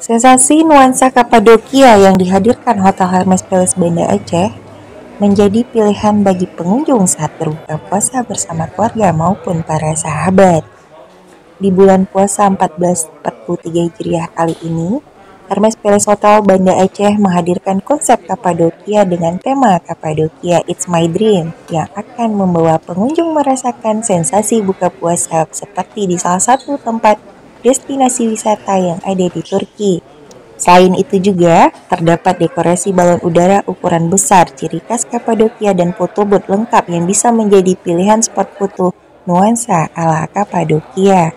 Sensasi nuansa Kapadokia yang dihadirkan Hotel Hermes Palace Banda Aceh menjadi pilihan bagi pengunjung saat berbuka puasa bersama keluarga maupun para sahabat. Di bulan puasa 1443 Hijriah kali ini, Hermes Palace Hotel Banda Aceh menghadirkan konsep Kapadokia dengan tema Kapadokia It's My Dream yang akan membawa pengunjung merasakan sensasi buka puasa seperti di salah satu tempat destinasi wisata yang ada di Turki. Selain itu juga, terdapat dekorasi balon udara ukuran besar ciri khas Kapadokia dan foto booth lengkap yang bisa menjadi pilihan spot foto nuansa ala Kapadokia.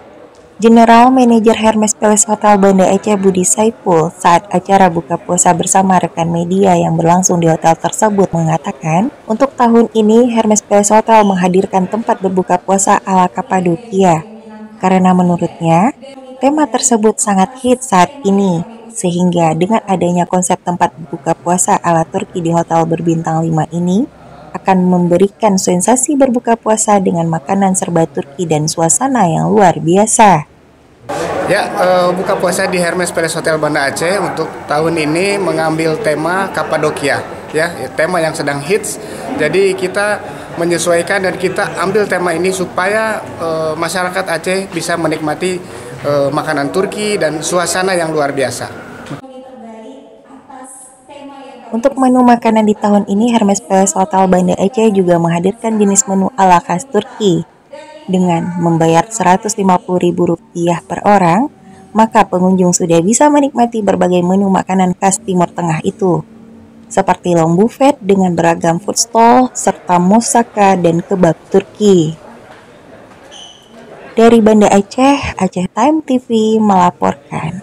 General Manager Hermes Palace Hotel Banda Aceh Budi Saiful saat acara buka puasa bersama rekan media yang berlangsung di hotel tersebut mengatakan, untuk tahun ini Hermes Palace Hotel menghadirkan tempat berbuka puasa ala Kapadokia. Karena menurutnya, tema tersebut sangat hits saat ini, sehingga dengan adanya konsep tempat berbuka puasa ala Turki di hotel berbintang 5 ini, akan memberikan sensasi berbuka puasa dengan makanan serba Turki dan suasana yang luar biasa. Ya, buka puasa di Hermes Palace Hotel Banda Aceh untuk tahun ini mengambil tema Kapadokia, ya, tema yang sedang hits. Jadi kita menyesuaikan dan kita ambil tema ini supaya masyarakat Aceh bisa menikmati makanan Turki dan suasana yang luar biasa. Untuk menu makanan di tahun ini, Hermes Palace Hotel Banda Aceh juga menghadirkan jenis menu ala khas Turki. Dengan membayar Rp150.000 per orang, maka pengunjung sudah bisa menikmati berbagai menu makanan khas Timur Tengah itu, seperti long buffet dengan beragam food stall, serta moussaka dan kebab Turki. Dari Banda Aceh, Aceh Time TV melaporkan.